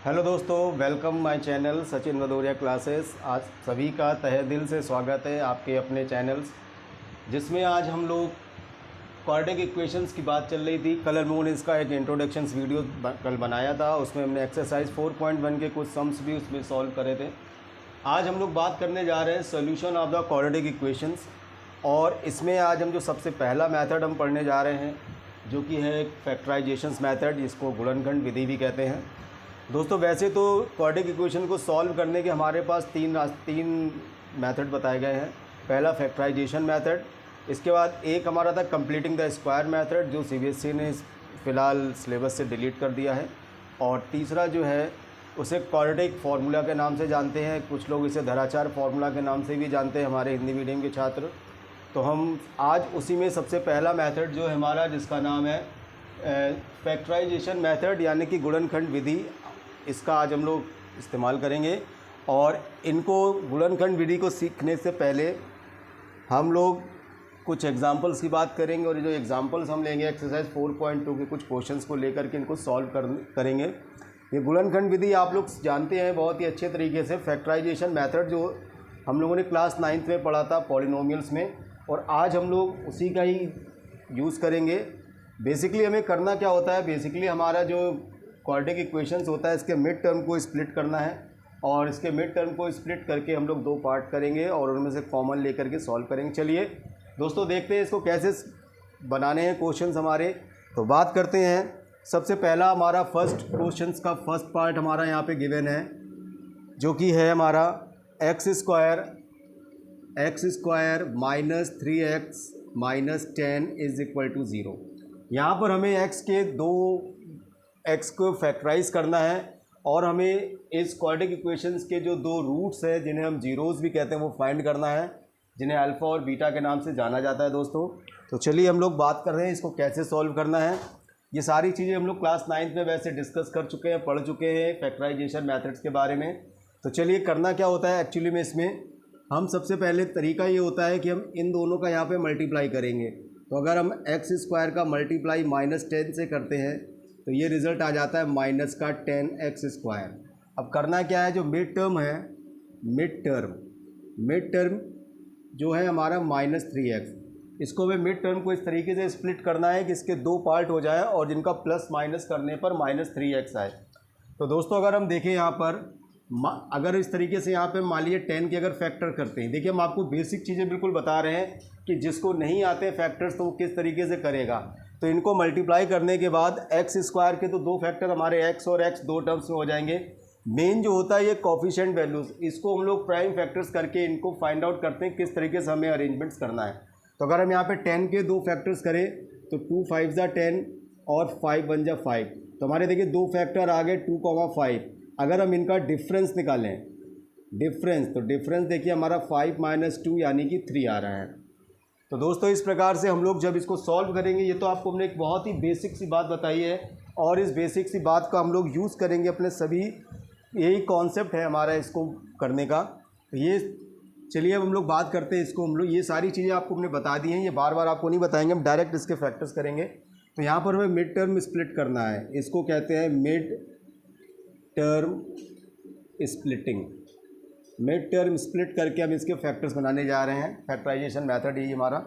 Hello दोस्तों, welcome my channel Sachin Bhadauria classes. आज सभी का तहे दिल से स्वागत है आपके अपने चैनल्स, जिसमें आज हम लोग क्वाड्रेटिक इक्वेशंस की बात चल रही थी। कल हमने इसका एक इंट्रोडक्शन वीडियो कल बनाया था, उसमें हमने एक्सरसाइज 4.1 के कुछ सम्स भी उसमें सॉल्व करे थे। आज हम लोग बात करने जा रहे हैं solution of the quadratic equations, और इसमें आज हम जो सबसे पहला मेथड हम पढ़ने जा रहे हैं जो कि है फैक्टराइजेशंस मेथड, जिसको गुणनखंड विधि भी कहते हैं। दोस्तों, वैसे तो क्वाड्रेटिक इक्वेशन को सॉल्व करने के हमारे पास तीन मेथड बताए गए हैं। पहला फैक्टराइजेशन मेथड, इसके बाद एक हमारा था कंप्लीटिंग द स्क्वायर मेथड, जो सीबीएसई ने फ़िलहाल सिलेबस से डिलीट कर दिया है, और तीसरा जो है उसे क्वाड्रेटिक फार्मूला के नाम से जानते हैं, कुछ लोग इसे धराचार फार्मूला के नाम से भी जानते हैं हमारे हिंदी मीडियम के छात्र। तो हम आज उसी में सबसे पहला मेथड जो है हमारा, जिसका नाम है फैक्टराइजेशन मेथड यानी कि गुणनखंड विधि, इसका आज हम लोग इस्तेमाल करेंगे। और इनको गुणनखंड विधि को सीखने से पहले हम लोग कुछ एग्जांपल्स की बात करेंगे, और ये जो एग्जांपल्स हम लेंगे एक्सरसाइज 4.2 के कुछ क्वेश्चंस को लेकर के इनको सॉल्व करेंगे। ये गुणनखंड विधि आप लोग जानते हैं बहुत ही अच्छे तरीके से। फैक्टराइजेशन मेथड जो हम लोगों ने क्लास 9th में पढ़ा था पॉलिनोमियल्स में, और आज हम लोग उसी का ही यूज़ करेंगे। बेसिकली हमें करना क्या होता है, बेसिकली हमारा जो क्वाड्रेटिक इक्वेशंस होता है इसके मिड टर्म को स्प्लिट करना है, और इसके मिड टर्म को स्प्लिट करके हम लोग दो पार्ट करेंगे और उनमें से कॉमन लेकर के सॉल्व करेंगे। चलिए दोस्तों, देखते हैं इसको कैसे बनाने हैं क्वेश्चंस हमारे। तो बात करते हैं। सबसे पहला हमारा फर्स्ट क्वेश्चंस का फर्स्ट पार्ट हमारा यहाँ पे गिवन है, जो कि है हमारा x square minus 3x minus 10 is equal to 0। यहाँ पर हमें एक्स को फैक्टराइज करना है, और हमें इस क्वाड्रेटिक इक्वेशंस के जो दो रूट्स हैं, जिन्हें हम जीरोज़ भी कहते हैं, वो फाइंड करना है, जिन्हें अल्फ़ा और बीटा के नाम से जाना जाता है दोस्तों। तो चलिए हम लोग बात कर रहे हैं इसको कैसे सॉल्व करना है। ये सारी चीज़ें हम लोग क्लास 9th में वैसे डिस्कस कर चुके हैं, पढ़ चुके हैं फैक्टराइजेशन मेथड्स के बारे में। तो चलिए करना क्या होता है एक्चुअली में, इसमें हम सबसे पहले तरीका ये होता है कि हम इन दोनों का यहाँ पर मल्टीप्लाई करेंगे। तो अगर हम एक्स स्क्वायर का मल्टीप्लाई माइनस 10 से करते हैं तो ये रिज़ल्ट आ जाता है माइनस का 10x स्क्वायर। अब करना क्या है, जो मिड टर्म है, मिड टर्म जो है हमारा माइनस 3x, इसको हमें मिड टर्म को इस तरीके से स्प्लिट करना है कि इसके दो पार्ट हो जाए और जिनका प्लस माइनस करने पर माइनस 3x आए। तो दोस्तों अगर हम देखें यहाँ पर, अगर इस तरीके से यहाँ पे मान लीजिए 10 के अगर फैक्टर करते हैं, देखिए हम आपको बेसिक चीज़ें बिल्कुल बता रहे हैं कि जिसको नहीं आते फैक्टर्स तो वो किस तरीके से करेगा। तो इनको मल्टीप्लाई करने के बाद एक्स स्क्वायर के तो दो फैक्टर हमारे एक्स और एक्स दो टर्म्स में हो जाएंगे। मेन जो होता है ये कोफिशिएंट वैल्यूज़, इसको हम लोग प्राइम फैक्टर्स करके इनको फाइंड आउट करते हैं किस तरीके से हमें अरेंजमेंट्स करना है। तो अगर हम यहाँ पे 10 के दो फैक्टर्स करें तो 2 5 जा 10 और 5 1 जा 5, तो हमारे देखिए दो फैक्टर आ गए 2,5। अगर हम इनका डिफरेंस निकालें, तो डिफरेंस देखिए हमारा 5 - 2 यानी कि 3 आ रहा है। तो दोस्तों इस प्रकार से हम लोग जब इसको सॉल्व करेंगे, ये तो आपको हमने एक बहुत ही बेसिक सी बात बताई है, और इस बेसिक सी बात का हम लोग यूज़ करेंगे अपने सभी, यही कॉन्सेप्ट है हमारा इसको करने का। तो ये चलिए अब हम लोग बात करते हैं इसको। हम लोग ये सारी चीज़ें आपको हमने बता दी हैं, ये बार बार आपको नहीं बताएंगे, हम डायरेक्ट इसके फैक्टर्स करेंगे। तो यहाँ पर हमें मिड टर्म स्प्लिट करना है, इसको कहते हैं मिड टर्म स्प्लिट करके हम इसके फैक्टर्स बनाने जा रहे हैं। फैक्टराइजेशन मेथड ही हमारा।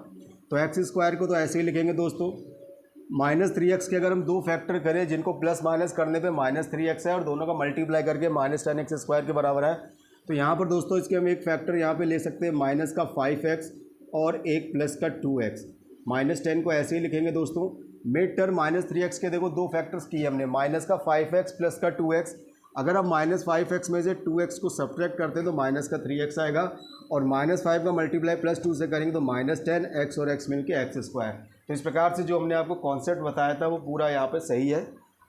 तो एक्स स्क्वायर को तो ऐसे ही लिखेंगे दोस्तों, माइनस 3x के अगर हम दो फैक्टर करें जिनको प्लस माइनस करने पे माइनस 3x है, और दोनों का मल्टीप्लाई करके माइनस 10x स्क्वायर के बराबर है। तो यहाँ पर दोस्तों इसके हम एक फैक्टर यहाँ पे ले सकते हैं माइनस का 5x और एक प्लस का 2x। माइनस 10 को ऐसे ही लिखेंगे दोस्तों। मिड टर्म माइनस 3x के देखो दो फैक्टर्स किए हमने, माइनस का 5x प्लस का 2x। अगर हम माइनस 5x में से 2x को सब्ट्रैक्ट करते हैं तो माइनस का 3x आएगा, और माइनस 5 का मल्टीप्लाई प्लस 2 से करेंगे तो माइनस 10x और x मिलके x स्क्वायर। तो इस प्रकार से जो हमने आपको कॉन्सेप्ट बताया था वो पूरा यहाँ पे सही है।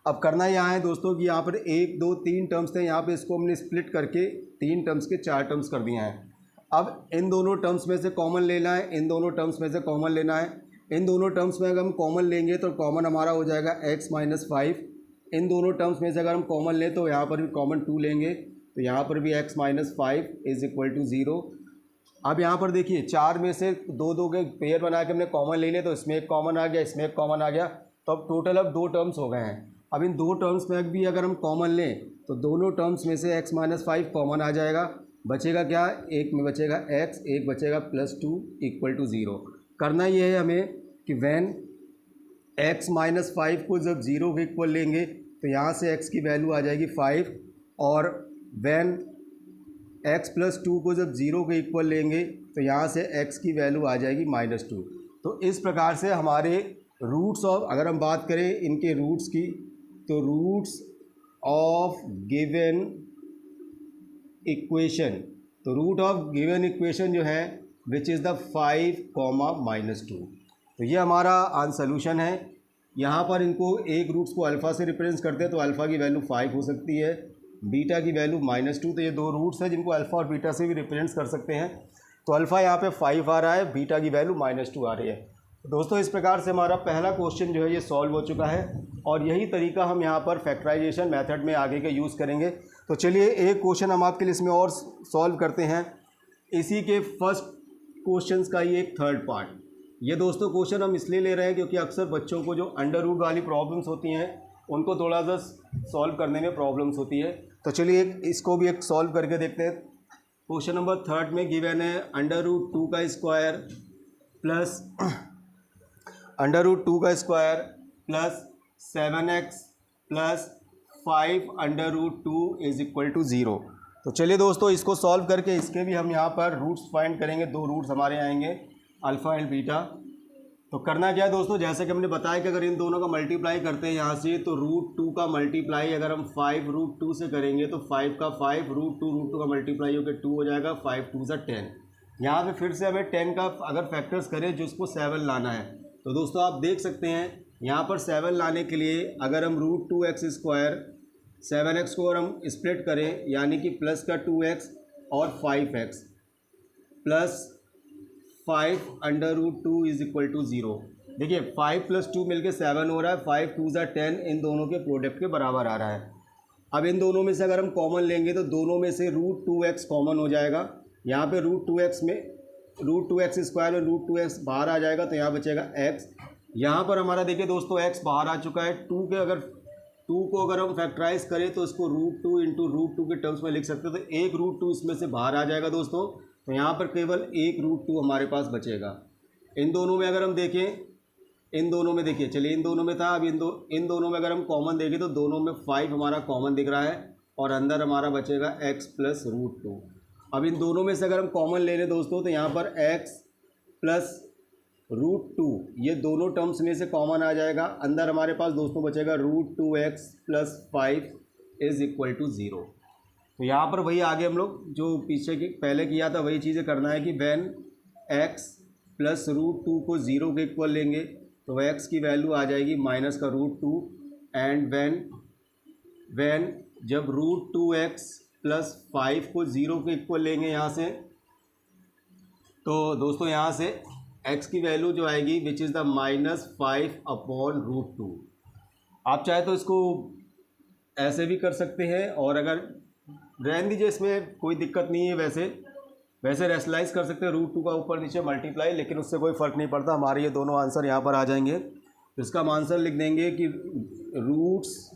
अब करना यहाँ है दोस्तों कि यहाँ पर 1 2 3 टर्म्स थे, यहाँ पे इसको हमने स्प्लिट करके 3 टर्म्स के 4 टर्म्स कर दिए हैं। अब इन दोनों टर्म्स में से कॉमन लेना है, इन दोनों टर्म्स में से कॉमन लेना है। इन दोनों टर्म्स में अगर हम कॉमन लेंगे तो कॉमन हमारा हो जाएगा x - 5। इन दोनों टर्म्स में से अगर हम कॉमन लें तो यहाँ पर भी कॉमन 2 लेंगे, तो यहाँ पर भी x - 5 इज इक्वल टू 0। अब यहाँ पर देखिए 4 में से दो दो के पेयर बना के हमने कॉमन ले लिया, तो इसमें एक कॉमन आ गया, इसमें एक कॉमन आ गया, तो अब टोटल अब 2 टर्म्स हो गए हैं। अब इन 2 टर्म्स में भी अगर हम कॉमन लें तो दोनों टर्म्स में से x माइनस 5 कॉमन आ जाएगा, बचेगा क्या, एक में बचेगा x, एक बचेगा +2 इक्वल टू 0। करना ये है हमें कि वैन x माइनस 5 को जब 0 के इक्वल लेंगे तो यहाँ से x की वैल्यू आ जाएगी 5, और वैन x प्लस 2 को जब 0 के इक्वल लेंगे तो यहाँ से x की वैल्यू आ जाएगी -2। तो इस प्रकार से हमारे रूट्स ऑफ, अगर हम बात करें इनके रूट्स की, तो रूट्स ऑफ गिवन इक्वेशन, तो रूट ऑफ गिवन इक्वेशन जो है विच इज़ द 5, -2। तो ये हमारा आंसर सोल्यूशन है। यहाँ पर इनको एक रूट्स को अल्फ़ा से रिप्रेजेंट करते हैं तो अल्फ़ा की वैल्यू 5 हो सकती है, बीटा की वैल्यू -2। तो ये दो रूट्स हैं जिनको अल्फ़ा और बीटा से भी रिप्रेजेंट कर सकते हैं। तो अल्फ़ा यहाँ पे 5 आ रहा है, बीटा की वैल्यू -2 आ रही है। तो दोस्तों इस प्रकार से हमारा पहला क्वेश्चन जो है ये सॉल्व हो चुका है, और यही तरीका हम यहाँ पर फैक्टराइजेशन मेथड में आगे के यूज़ करेंगे। तो चलिए एक क्वेश्चन हम आपके लिए इसमें और सॉल्व करते हैं, इसी के फर्स्ट क्वेश्चन का ये एक थर्ड पार्ट। ये दोस्तों क्वेश्चन हम इसलिए ले रहे हैं क्योंकि अक्सर बच्चों को जो अंडर रूट वाली प्रॉब्लम्स होती हैं उनको थोड़ा सा सॉल्व करने में प्रॉब्लम्स होती है। तो चलिए इसको भी एक सॉल्व करके देखते हैं। क्वेश्चन नंबर थर्ड में गिवन है √2 का स्क्वायर प्लस √2 का square plus 7x plus 5√2 is equal to 0। तो चलिए दोस्तों इसको सॉल्व करके इसके भी हम यहाँ पर रूट्स फाइंड करेंगे। दो रूट्स हमारे आएंगे, अल्फ़ा एंड बीटा। तो करना क्या है दोस्तों, जैसे कि हमने बताया कि अगर इन दोनों का मल्टीप्लाई करते हैं यहाँ से, तो √2 का मल्टीप्लाई अगर हम 5√2 से करेंगे तो 5 का 5 √2 का मल्टीप्लाई होकर 2 हो जाएगा, 5 2 = 10। यहाँ पे फिर से हमें 10 का अगर फैक्टर्स करें जिसको 7 लाना है, तो दोस्तों आप देख सकते हैं यहाँ पर 7 लाने के लिए अगर हम √2x² 7x को अगर हम स्प्लिट करें यानी कि प्लस का 2x और 5x plus 5√2 is equal to 0। देखिए 5 + 2 मिलके 7 हो रहा है, 5 2 = 10 इन दोनों के प्रोडक्ट के बराबर आ रहा है। अब इन दोनों में से अगर हम कॉमन लेंगे तो दोनों में से √2x कॉमन हो जाएगा। यहाँ पे √2x में √2x² में √2x बाहर आ जाएगा, तो यहाँ बचेगा x। यहाँ पर हमारा देखिए दोस्तों x बाहर आ चुका है। 2 को अगर हम फैक्टराइज करें तो इसको √2 × √2 के टर्म्स में लिख सकते हैं। तो एक √2 इसमें से बाहर आ जाएगा दोस्तों, तो यहाँ पर केवल एक √2 हमारे पास बचेगा। इन दोनों में अगर हम देखें, इन दोनों में देखिए, चलिए इन दोनों में था, अब इन दोनों में अगर हम कॉमन देखें तो दोनों में 5 हमारा कॉमन दिख रहा है और अंदर हमारा बचेगा x प्लस √2। अब इन दोनों में से अगर हम कॉमन ले लें दोस्तों तो यहाँ पर x प्लस √2 ये दोनों टर्म्स में से कॉमन आ जाएगा। अंदर हमारे पास दोस्तों बचेगा √2x plus 5 is equal to 0। तो यहाँ पर वही आगे हम लोग जो पीछे की पहले किया था वही चीज़ें करना है कि वैन x प्लस √2 को 0 के इक्वल लेंगे तो x की वैल्यू आ जाएगी माइनस का √2, एंड वैन जब √2x प्लस 5 को 0 के इक्वल लेंगे यहाँ से, तो दोस्तों यहाँ से x की वैल्यू जो आएगी विच इज़ द -5/√2। आप चाहे तो इसको ऐसे भी कर सकते हैं, और अगर रहने दीजिए इसमें कोई दिक्कत नहीं है, वैसे रेशनलाइज कर सकते हैं √2 का ऊपर नीचे मल्टीप्लाई, लेकिन उससे कोई फ़र्क नहीं पड़ता। हमारे ये दोनों आंसर यहाँ पर आ जाएंगे। तो इसका हम आंसर लिख देंगे कि roots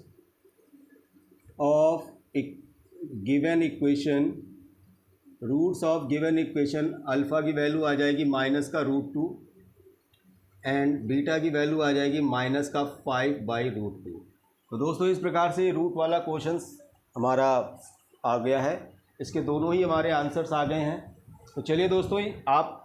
of given equation alpha की वैल्यू आ जाएगी माइनस का √2 एंड बीटा की वैल्यू आ जाएगी माइनस का 5/√2। तो दोस्तों इस प्रकार से रूट वाला क्वेश्चंस हमारा आ गया है। इसके दोनों ही हमारे आंसर्स आ गए हैं। तो चलिए दोस्तों आप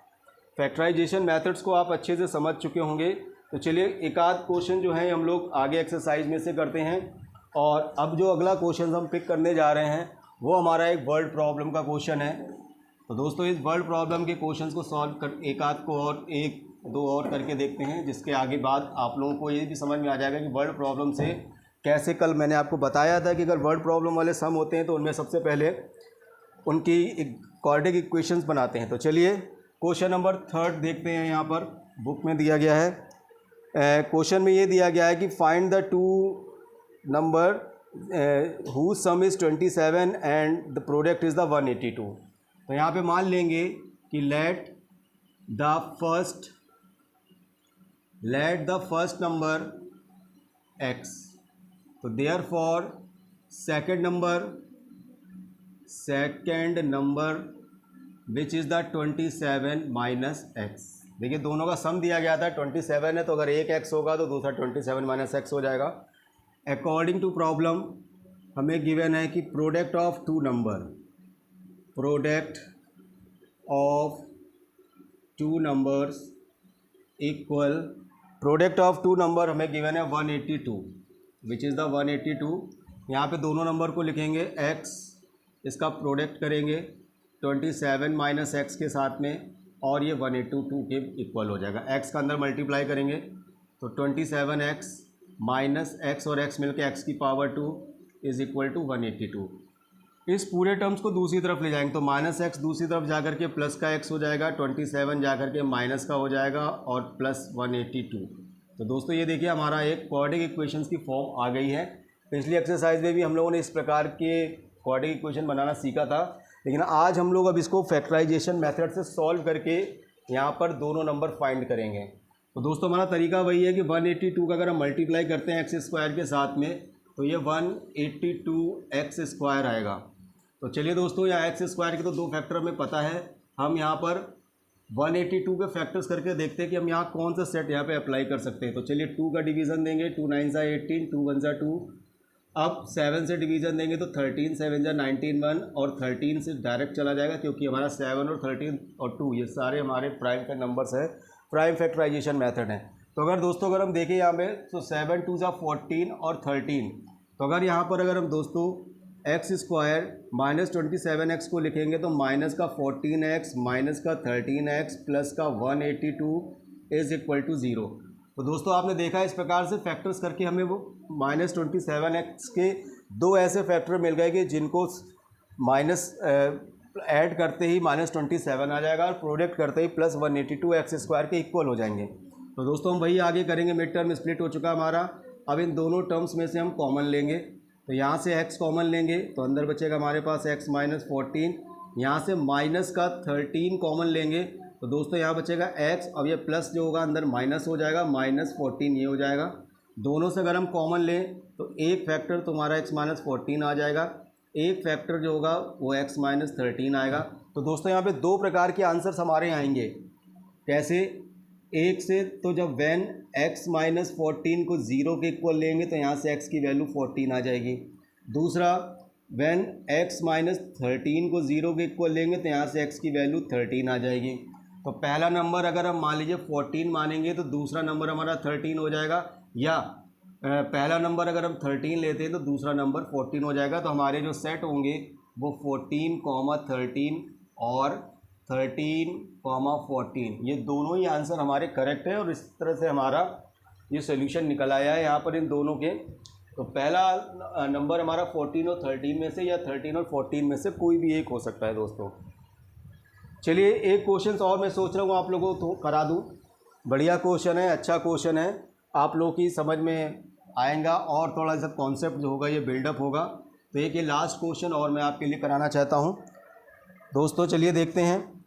फैक्टराइजेशन मेथड्स को आप अच्छे से समझ चुके होंगे। तो चलिए एक आध क्वेश्चन जो है हम लोग आगे एक्सरसाइज में से करते हैं। और अब जो अगला क्वेश्चन हम पिक करने जा रहे हैं वो हमारा एक वर्ड प्रॉब्लम का क्वेश्चन है। तो दोस्तों इस वर्ड प्रॉब्लम के क्वेश्चंस को सॉल्व कर एक आध को और एक दो और करके देखते हैं, जिसके आगे बाद आप लोगों को ये भी समझ में आ जाएगा कि वर्ड प्रॉब्लम से कैसे, कल मैंने आपको बताया था कि अगर वर्ड प्रॉब्लम वाले सम होते हैं तो उनमें सबसे पहले उनकी क्वाड्रेटिक इक्वेशंस बनाते हैं। तो चलिए क्वेश्चन नंबर थर्ड देखते हैं। यहाँ पर बुक में दिया गया है, क्वेश्चन में ये दिया गया है कि find the two number whose sum is 27 and the product is the 182। तो यहाँ पे मान लेंगे कि let the first number x, तो therefore second number which is the 27 minus x. देखिए दोनों का सम दिया गया था 27 है, तो अगर एक एक्स होगा तो दूसरा 27 माइनस एक्स हो जाएगा। अकॉर्डिंग टू प्रॉब्लम हमें गिवन है कि product of two numbers equal, product of two number हमें गिवन है 182, विच इज़ द 182। यहाँ पे दोनों नंबर को लिखेंगे x, इसका प्रोडक्ट करेंगे 27 माइनस एक्स के साथ में, और ये 182 के इक्वल हो जाएगा। x का अंदर मल्टीप्लाई करेंगे तो 27x माइनस एक्स और x मिलके x की पावर 2 इज़ इक्वल टू 182। इस पूरे टर्म्स को दूसरी तरफ ले जाएंगे तो माइनस एक्स दूसरी तरफ जा के प्लस का x हो जाएगा, 27 जा के माइनस का हो जाएगा और प्लस 182। तो दोस्तों ये देखिए हमारा एक क्वाड्रेटिक इक्वेशंस की फॉर्म आ गई है। पिछली एक्सरसाइज में भी हम लोगों ने इस प्रकार के क्वाड्रेटिक इक्वेशन बनाना सीखा था, लेकिन आज हम लोग अब इसको फैक्टराइजेशन मेथड से सॉल्व करके यहाँ पर दोनों नंबर फाइंड करेंगे। तो दोस्तों हमारा तरीका वही है कि 182 का अगर हम मल्टीप्लाई करते हैं एक्स स्क्वायर के साथ में तो ये 182 एक्स स्क्वायर आएगा। तो चलिए दोस्तों यहाँ एक्स स्क्वायर के तो दो फैक्टर हमें पता है, हम यहाँ पर 182 के फैक्टर्स करके देखते हैं कि हम यहाँ कौन सा सेट यहाँ पे अप्लाई कर सकते हैं। तो चलिए 2 का डिवीज़न देंगे, 2 9 सा 18, 2 1 सा 2। अब 7 से डिवीज़न देंगे तो 13 7 जा 19 1, और 13 से डायरेक्ट चला जाएगा क्योंकि हमारा 7 और 13 और 2 ये सारे हमारे प्राइम के नंबर्स हैं, प्राइम फैक्टराइजेशन मेथड है। तो अगर दोस्तों अगर हम देखें यहाँ पे तो 7 2 जा 14 और 13, तो अगर यहाँ पर अगर हम दोस्तों एक्स स्क्वायर माइनस 27x को लिखेंगे तो माइनस का 14x माइनस का 13x प्लस का 182 इज़ इक्वल टू 0। तो दोस्तों आपने देखा इस प्रकार से फैक्टर्स करके हमें वो माइनस 27x के दो ऐसे फैक्टर मिल गए कि जिनको माइनस ऐड करते ही माइनस 27 आ जाएगा और प्रोडक्ट करते ही प्लस 182 एक्स स्क्वायर के इक्वल हो जाएंगे। तो दोस्तों हम वही आगे करेंगे, मिड टर्म स्प्लिट हो चुका हमारा। अब इन दोनों टर्म्स में से हम कॉमन लेंगे, तो यहाँ से x कॉमन लेंगे तो अंदर बचेगा हमारे पास x माइनस 14, यहाँ से माइनस का 13 कॉमन लेंगे तो दोस्तों यहाँ बचेगा x, अब ये प्लस जो होगा अंदर माइनस हो जाएगा, माइनस 14 ये हो जाएगा। दोनों से अगर हम कॉमन लें तो एक फैक्टर तुम्हारा x माइनस 14 आ जाएगा, एक फैक्टर जो होगा वो x माइनस 13 आएगा। तो दोस्तों यहाँ पे दो प्रकार के आंसर्स हमारे आएंगे। कैसे? एक से तो जब वैन x माइनस 14 को 0 के इक्वल लेंगे तो यहाँ से x की वैल्यू 14 आ जाएगी। दूसरा, वैन x माइनस 13 को 0 के इक्वल लेंगे तो यहाँ से x की वैल्यू 13 आ जाएगी। तो पहला नंबर अगर हम मान लीजिए 14 मानेंगे तो दूसरा नंबर हमारा 13 हो जाएगा, या पहला नंबर अगर हम 13 लेते हैं तो दूसरा नंबर 14 हो जाएगा। तो हमारे जो सेट होंगे वो 14, 13 और 13, 14, ये दोनों ही आंसर हमारे करेक्ट है और इस तरह से हमारा ये सोल्यूशन निकल आया है यहाँ पर इन दोनों के। तो पहला नंबर हमारा 14 और 13 में से या 13 और 14 में से कोई भी एक हो सकता है दोस्तों। चलिए एक क्वेश्चन और मैं सोच रहा हूँ आप लोगों को करा दूँ। बढ़िया क्वेश्चन है, अच्छा क्वेश्चन है, आप लोगों की समझ में आएगा और थोड़ा सा कॉन्सेप्ट जो होगा ये बिल्डअप होगा। तो एक ये लास्ट क्वेश्चन और मैं आपके लिए कराना चाहता हूँ दोस्तों। चलिए देखते हैं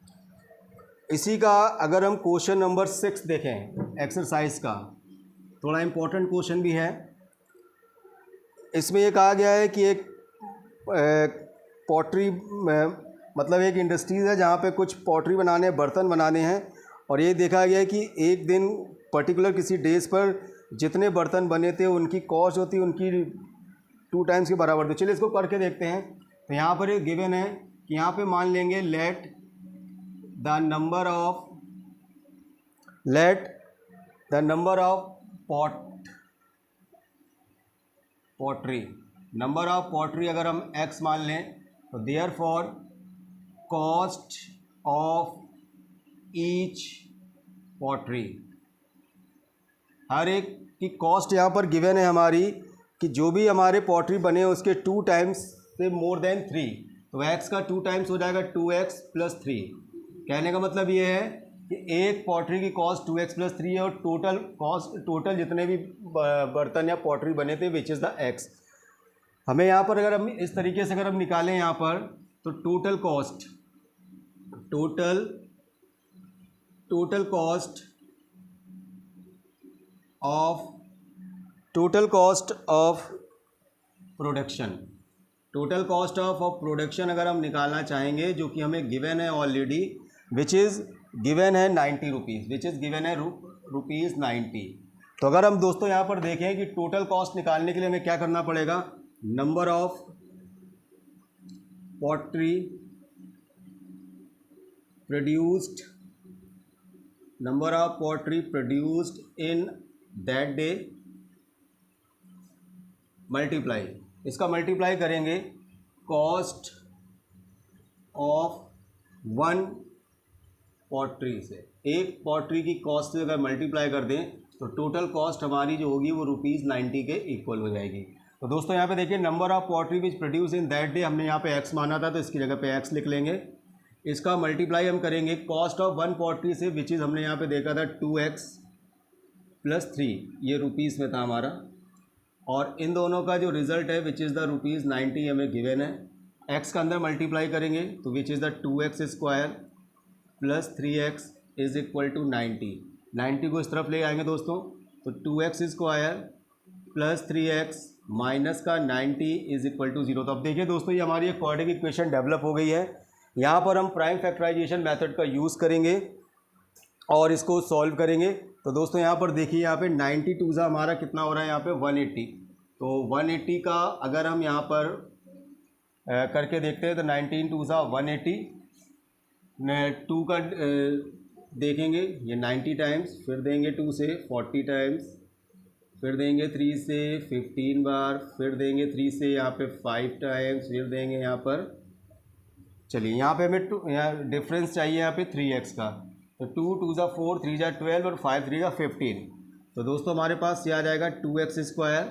इसी का। अगर हम क्वेश्चन नंबर 6 देखें एक्सरसाइज का, थोड़ा इम्पोर्टेंट क्वेश्चन भी है। इसमें ये कहा गया है कि एक पॉटरी मतलब एक इंडस्ट्रीज़ है जहाँ पे कुछ पॉटरी बनाने, बर्तन बनाने हैं, और ये देखा गया है कि एक दिन पर्टिकुलर किसी डेज पर जितने बर्तन बने थे उनकी कॉस्ट होती है उनकी 2 टाइम्स के बराबर। तो चलिए इसको करके देखते हैं। तो यहाँ पर एक गिवन है कि यहाँ पे मान लेंगे let the number of pottery अगर हम x मान लें तो therefore cost of each pottery, हर एक की कॉस्ट यहाँ पर गिवन है हमारी कि जो भी हमारे पॉटरी बने उसके 2 टाइम्स से मोर देन 3, तो x का 2 टाइम्स हो जाएगा 2x प्लस 3। कहने का मतलब ये है कि एक पॉटरी की कॉस्ट 2x प्लस 3 है और टोटल जितने भी बर्तन या पॉटरी बने थे विच इज़ द x। हमें यहाँ पर अगर हम इस तरीके से अगर हम निकालें यहाँ पर तो total cost of production, total cost of production अगर हम निकालना चाहेंगे जो कि हमें गिवन है ऑलरेडी, विच इज़ गिवन है 90 रुपीज़, विच इज़ गिवन है रुपीज़ 90। तो अगर हम दोस्तों यहाँ पर देखें कि टोटल कॉस्ट निकालने के लिए हमें क्या करना पड़ेगा, number of pottery produced, number of pottery produced in that day multiply, इसका मल्टीप्लाई करेंगे कॉस्ट ऑफ वन पॉटरी से। एक पॉटरी की कॉस्ट से अगर मल्टीप्लाई कर दें तो टोटल कॉस्ट हमारी जो होगी वो ₹90 के इक्वल हो जाएगी। तो दोस्तों यहाँ पे देखिए number of pottery which produce in that day, हमने यहाँ पे x माना था तो इसकी जगह पे x लिख लेंगे। इसका मल्टीप्लाई हम करेंगे कॉस्ट ऑफ वन पॉटरी से, विच इज़ हमने यहाँ पे देखा था 2x + 3, ये रुपीज़ में था हमारा, और इन दोनों का जो रिज़ल्ट है विच इज़ द ₹90 हमें गिवन है। x का अंदर मल्टीप्लाई करेंगे तो which is the 2x² + 3x is equal to 90 को इस तरफ ले आएंगे दोस्तों, तो 2x² + 3x माइनस का 90 इज़ इक्वल टू 0। तो अब देखिए दोस्तों ये हमारी एक क्वाड्रेटिक इक्वेशन डेवलप हो गई है। यहाँ पर हम प्राइम फैक्टराइजेशन मेथड का यूज़ करेंगे और इसको सॉल्व करेंगे। तो दोस्तों यहाँ पर देखिए, यहाँ पे 92 हमारा कितना हो रहा है, यहाँ पे 180। तो 180 का अगर हम यहाँ पर करके देखते हैं तो 19 2 180, 2 का देखेंगे ये 90 टाइम्स, फिर देंगे 2 से 40 टाइम्स, फिर देंगे 3 से 15 बार, फिर देंगे 3 से यहाँ पे 5 टाइम्स, फिर देंगे यहाँ पर, चलिए यहाँ पे हमें यहाँ डिफरेंस चाहिए यहाँ पे 3x का, तो 2 2 4, 3 12 और 5 3 15। तो दोस्तों हमारे पास ये आ जाएगा 2x²।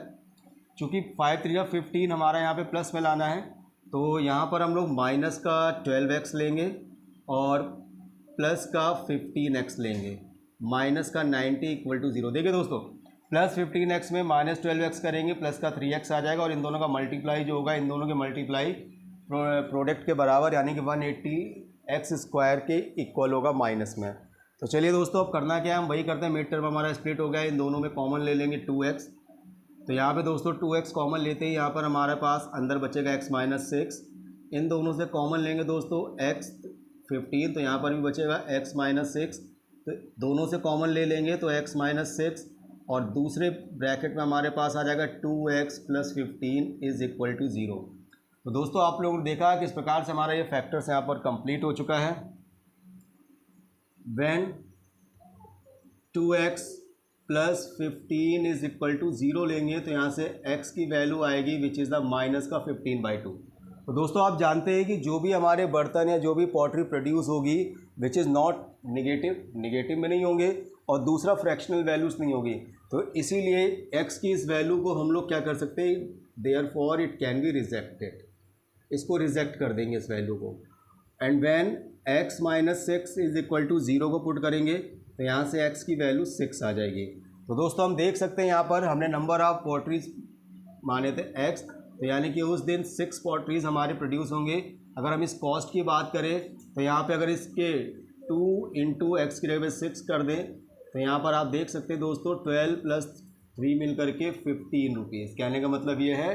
चूँकि 5 3 15 हमारा यहाँ पे प्लस में लाना है तो यहाँ पर हम लोग माइनस का 12x लेंगे और प्लस का 15x लेंगे, माइनस का 90 = 0। देखिए दोस्तों प्लस 15x में माइनस 12x करेंगे, प्लस का 3x आ जाएगा और इन दोनों का मल्टीप्लाई जो होगा, इन दोनों के मल्टीप्लाई प्रोडक्ट के बराबर यानी कि 180x² के इक्वल होगा माइनस में। तो चलिए दोस्तों अब करना क्या है, हम वही करते हैं। मिड टर्म हमारा स्प्लिट हो गया, इन दोनों में कॉमन ले लेंगे 2x। तो यहाँ पे दोस्तों 2x कॉमन लेते ही यहाँ पर हमारे पास अंदर बचेगा x - 6। इन दोनों से कॉमन लेंगे दोस्तों x 15, तो यहाँ पर भी बचेगा x - 6। तो दोनों से कॉमन ले लेंगे तो x - 6 और दूसरे ब्रैकेट में हमारे पास आ जाएगा 2x + 15 इज़ इक्वल टू 0। तो दोस्तों आप लोगों ने देखा कि इस प्रकार से हमारा ये फैक्टर्स यहाँ पर कंप्लीट हो चुका है। When 2x + 15 is equal to 0 लेंगे तो यहाँ से x की वैल्यू आएगी विच इज़ द -15/2। तो दोस्तों आप जानते हैं कि जो भी हमारे बर्तन या जो भी पॉटरी प्रोड्यूस होगी विच इज़ नॉट नेगेटिव में नहीं होंगे और दूसरा फ्रैक्शनल वैल्यूज़ नहीं होगी। तो इसीलिए x की इस वैल्यू को हम लोग क्या कर सकते हैं, therefore it can be rejected, इसको रिजेक्ट कर देंगे इस वैल्यू को। And when x - 6 is equal to 0 को पुट करेंगे तो यहाँ से x की वैल्यू 6 आ जाएगी। तो दोस्तों हम देख सकते हैं यहाँ पर हमने नंबर ऑफ पॉटरीज माने थे x, तो यानी कि उस दिन 6 पॉटरीज हमारे प्रोड्यूस होंगे। अगर हम इस कॉस्ट की बात करें तो यहाँ पे अगर इसके 2 × x की जगह 6 कर दें तो यहाँ पर आप देख सकते हैं दोस्तों 12 + 3 मिल करके 15 रुपीज़। कहने का मतलब ये है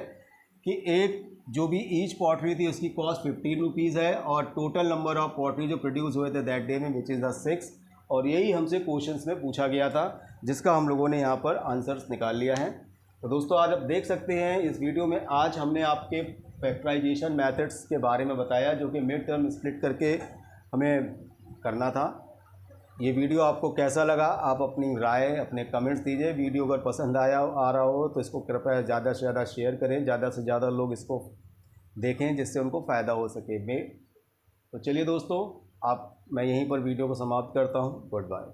कि एक जो भी ईच पॉटरी थी उसकी कॉस्ट 15 रुपीज़ है और टोटल नंबर ऑफ पॉटरी जो प्रोड्यूस हुए थे दैट डे में विच इज़ द 6। और यही हमसे क्वेश्चंस में पूछा गया था जिसका हम लोगों ने यहाँ पर आंसर्स निकाल लिया है। तो दोस्तों आज आप देख सकते हैं इस वीडियो में आज हमने आपके फैक्टराइजेशन मेथड्स के बारे में बताया जो कि मिड टर्म स्प्लिट करके हमें करना था। ये वीडियो आपको कैसा लगा आप अपनी राय अपने कमेंट्स दीजिए। वीडियो अगर पसंद आ रहा हो तो इसको कृपया ज़्यादा से ज़्यादा शेयर करें, ज़्यादा से ज़्यादा लोग इसको देखें जिससे उनको फ़ायदा हो सके। तो चलिए दोस्तों मैं यहीं पर वीडियो को समाप्त करता हूँ। Good bye.